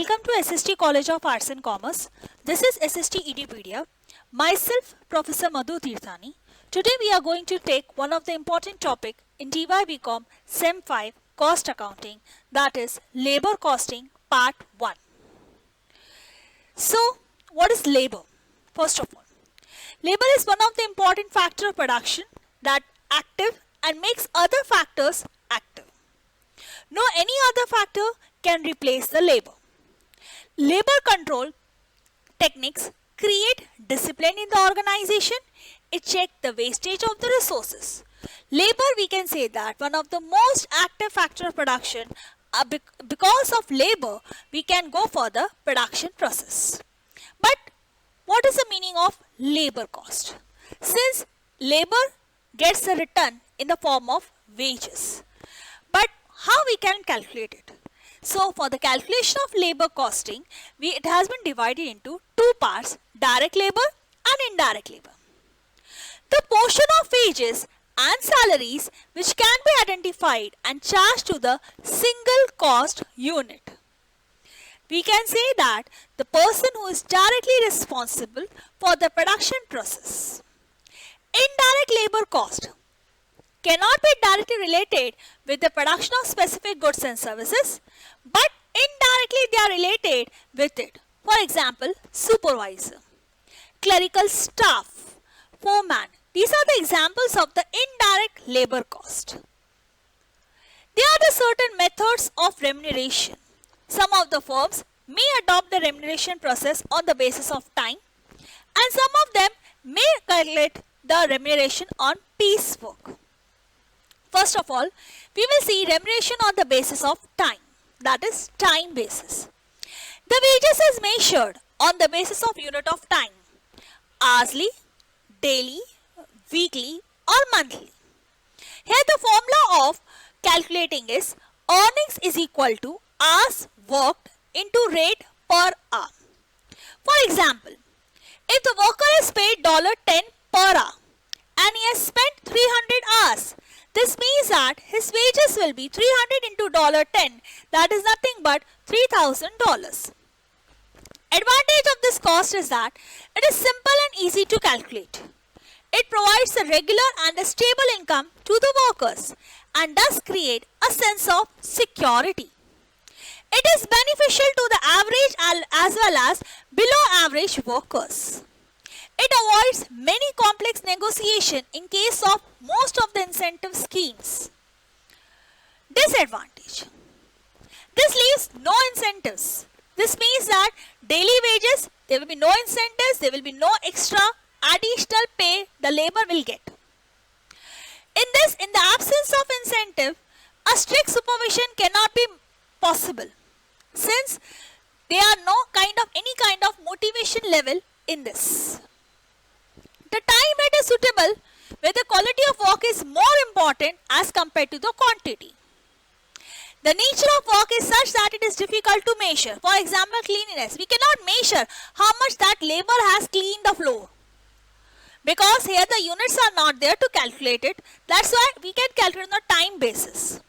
Welcome to SST College of Arts and Commerce. This is SST Edipedia. Myself, Professor Madhu Tirthani. Today we are going to take one of the important topic in DY/BCom Sem 5 Cost Accounting, that is Labor Costing Part 1. So, what is labor? First of all, labor is one of the important factor of production that active and makes other factors active. No any other factor can replace the labor. Labor control techniques create discipline in the organization. It checks the wastage of the resources. Labor, we can say that one of the most active factor of production. Because of labor, we can go for the production process. But what is the meaning of labor cost? Since labor gets a return in the form of wages. But how we can calculate it? So for the calculation of labor costing, it has been divided into two parts, direct labor and indirect labor. The portion of wages and salaries which can be identified and charged to the single cost unit. We can say that the person who is directly responsible for the production process. Indirect labor cost cannot be directly related with the production of specific goods and services, but indirectly they are related with it. For example, supervisor, clerical staff, foreman. These are the examples of the indirect labor cost. There are the certain methods of remuneration. Some of the firms may adopt the remuneration process on the basis of time, and some of them may calculate the remuneration on piecework. First of all, we will see remuneration on the basis of time, that is time basis. The wages is measured on the basis of unit of time, hourly, daily, weekly or monthly. Here the formula of calculating is earnings is equal to hours worked into rate per hour. For example, if the worker is paid $10 per hour and he has spent 300 hours, this means that his wages will be 300 into $10, that is nothing but $3,000. Advantage of this cost is that it is simple and easy to calculate. It provides a regular and a stable income to the workers and thus create a sense of security. It is beneficial to the average as well as below average workers. It avoids many complex negotiation in case of most of the incentive schemes. Disadvantage. This leaves no incentives. This means that daily wages, there will be no incentives, there will be no extra additional pay the labor will get. In the absence of incentive, a strict supervision cannot be possible since there are any kind of motivation level in this. The time rate is suitable where the quality of work is more important as compared to the quantity. The nature of work is such that it is difficult to measure. For example, cleanliness. We cannot measure how much that labor has cleaned the floor, because here the units are not there to calculate it. That's why we can calculate on a time basis.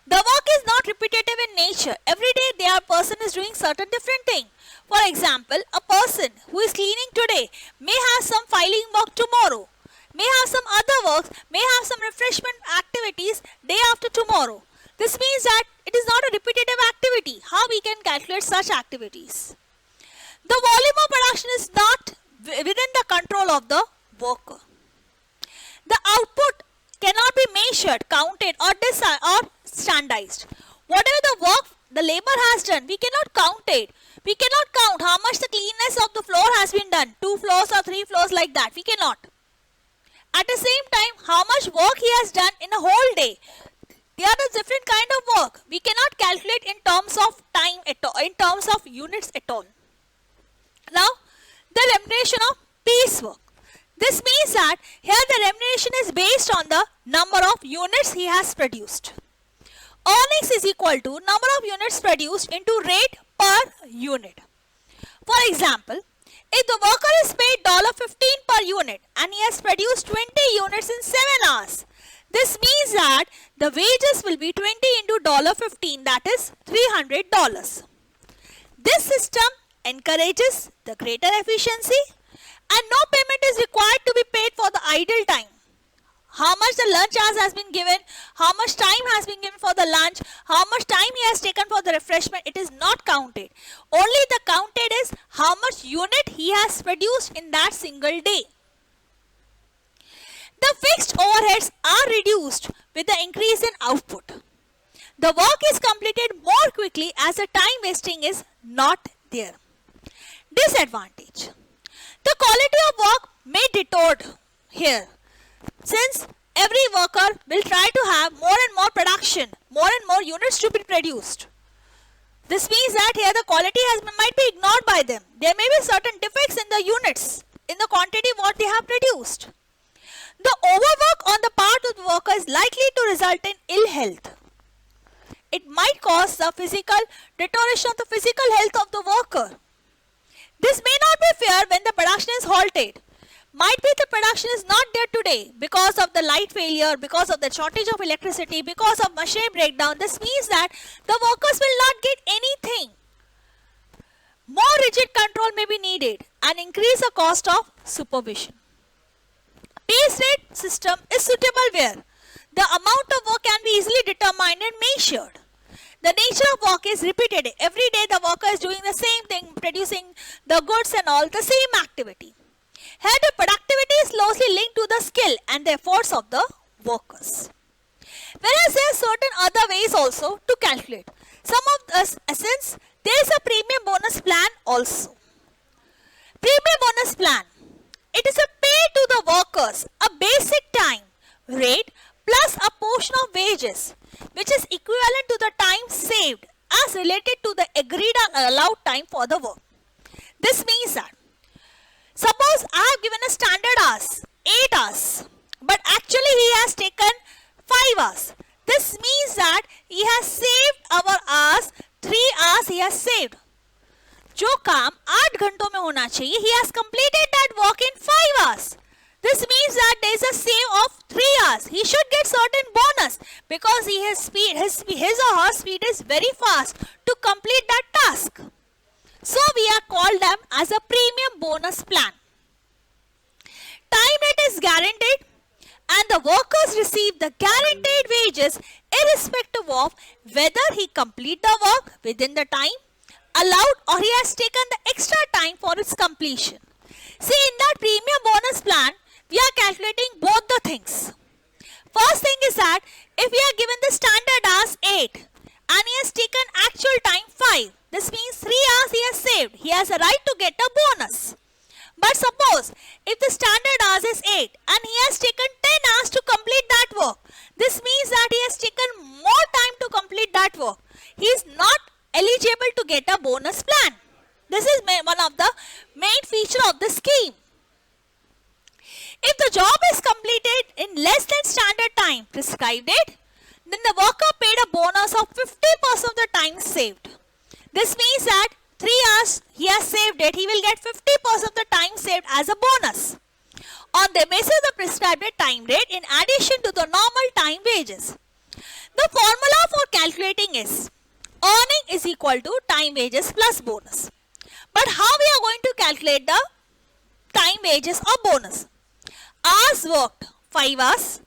The work is not repetitive in nature. Every day a person is doing certain different thing. For example, a person who is cleaning today may have some filing work tomorrow, may have some other works, may have some refreshment activities day after tomorrow. This means that it is not a repetitive activity. How we can calculate such activities? The volume of production is not within the control of the worker. The output cannot be measured, counted or standardized. Whatever the work the labor has done, we cannot count it. We cannot count how much the cleanness of the floor has been done. 2 floors or 3 floors like that. We cannot. At the same time, how much work he has done in a whole day. They are the different kind of work. We cannot calculate in terms of time at all, in terms of units at all. Now, the remuneration of piecework. This means that here the remuneration is based on the number of units he has produced. Earnings is equal to number of units produced into rate per unit. For example, if the worker is paid $15 per unit and he has produced 20 units in 7 hours, this means that the wages will be 20 into $15, that is $300. This system encourages the greater efficiency and no payment is required to be paid for the idle time. How much the lunch hours has been given, how much time has been given for the lunch, how much time he has taken for the refreshment, it is not counted. Only the counted is how much unit he has produced in that single day. The fixed overheads are reduced with the increase in output. The work is completed more quickly as the time wasting is not there. Disadvantage. The quality of work may distort here, since every worker will try to have more and more production, more and more units to be produced. This means that here the quality might be ignored by them. There may be certain defects in the units, in the quantity what they have produced. The overwork on the part of the worker is likely to result in ill health. It might cause the physical deterioration of the physical health of the worker. This may not be fair when the production is halted. Might be the production is not there today because of the light failure, because of the shortage of electricity, because of machinery breakdown. This means that the workers will not get anything. More rigid control may be needed and increase the cost of supervision. Base rate system is suitable where the amount of work can be easily determined and measured. The nature of work is repeated. Every day the worker is doing the same thing, producing the goods and all, the same activity. Here the productivity is closely linked to the skill and the efforts of the workers. Whereas there are certain other ways also to calculate. Some of the essence, there is a premium bonus plan also. Premium bonus plan. It is a pay to the workers a basic time rate plus a portion of wages which is equivalent to the time saved as related to the agreed and allowed time for the work. This means that suppose I have given a standard hours, 8 hours, but actually he has taken 5 hours. This means that he has saved our hours, 3 hours he has saved. जो काम 8 घंटों में होना चाहिए, he has completed that work in 5 hours. This means that there is a save of 3 hours. He should get certain bonus because his or her speed is very fast to complete that task. So we are called them as a premium bonus plan. Time rate is guaranteed and the workers receive the guaranteed wages irrespective of whether he complete the work within the time allowed or he has taken the extra time for its completion. See, in that premium bonus plan, we are calculating both the things. First thing is that if we are given the standard hours 8 and he has taken actual time 5, this means 3 hours he has saved. He has a right to get a bonus. But suppose if the standard hours is 8 and he has taken 10 hours to complete that work, this means that he has taken more time to complete that work. He is not eligible to get a bonus plan. This is one of the main feature of the scheme. If the job is completed in less than standard time prescribed it, then the worker paid a bonus of 50% of the time saved. This means that 3 hours he has saved it, he will get 50% of the time saved as a bonus on the basis of the prescribed time rate in addition to the normal time wages. The formula for calculating is earning is equal to time wages plus bonus. But how we are going to calculate the time wages or bonus? Hours worked 5 hours,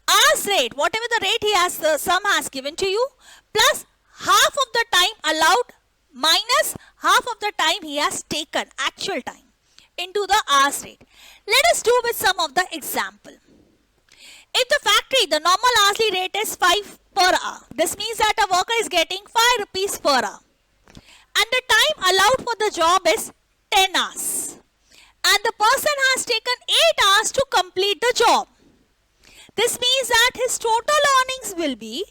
hours rate, whatever the rate he has, the sum has given to you, plus half of the time allowed minus half of the time he has taken, actual time, into the hours rate. Let us do with some of the example. If the factory, the normal hourly rate is 5 per hour, this means that a worker is getting 5 rupees per hour. And the time allowed for the job is 10 hours. And the person has taken 8 hours to complete the job. This means that his total earnings will be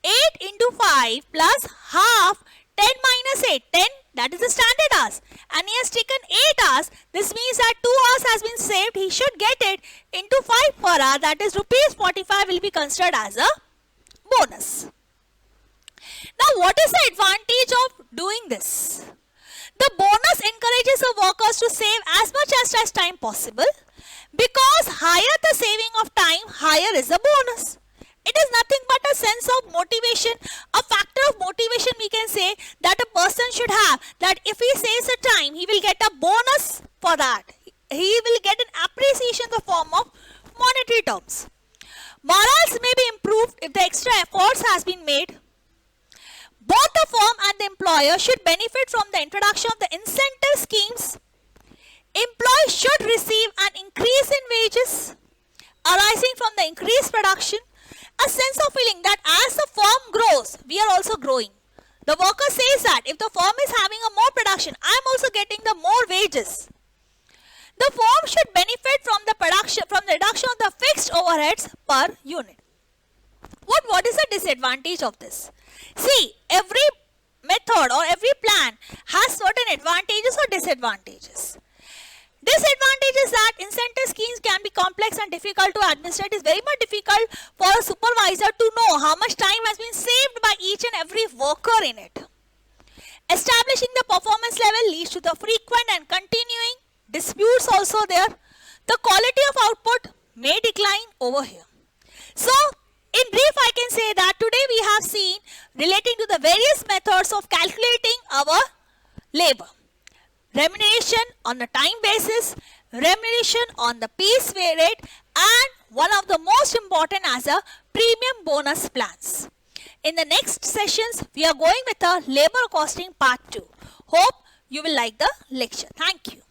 8 into 5 plus half 10 minus 8. 10, that is the standard hours. And he has taken 8 hours. This means that 2 hours has been saved. He should get it into 5 per hour. That is rupees 45 will be considered as a bonus. Now what is the advantage of doing this? The bonus encourages the workers to save as much as time possible because higher the saving of time, higher is the bonus. It It is nothing but a sense of motivation, a factor of motivation we can say that a person should have, that if he saves a time, he will get a bonus for that. He will get an appreciation in the form of monetary terms. Morals may be improved if the extra efforts has been made. Both the firm and the employer should benefit from the introduction of the incentive schemes. Employees should receive an increase in wages arising from the increased production. A sense of feeling that as the firm grows, we are also growing. The worker says that if the firm is having a more production, I am also getting the more wages. The firm should benefit from the reduction of the fixed overheads per unit. What is the disadvantage of this? See, every method or every plan has certain advantages or disadvantages. Disadvantage is that incentive schemes can be complex and difficult to administrate. It is very much difficult for a supervisor to know how much time has been saved by each and every worker in it. Establishing the performance level leads to the frequent and continuing disputes also there. The quality of output may decline over here. So, in brief, I can say that today we have seen relating to the various methods of calculating our labor. Remuneration on a time basis, remuneration on the piece rate, and one of the most important as a premium bonus plans. In the next sessions, we are going with a labor costing part 2. Hope you will like the lecture. Thank you.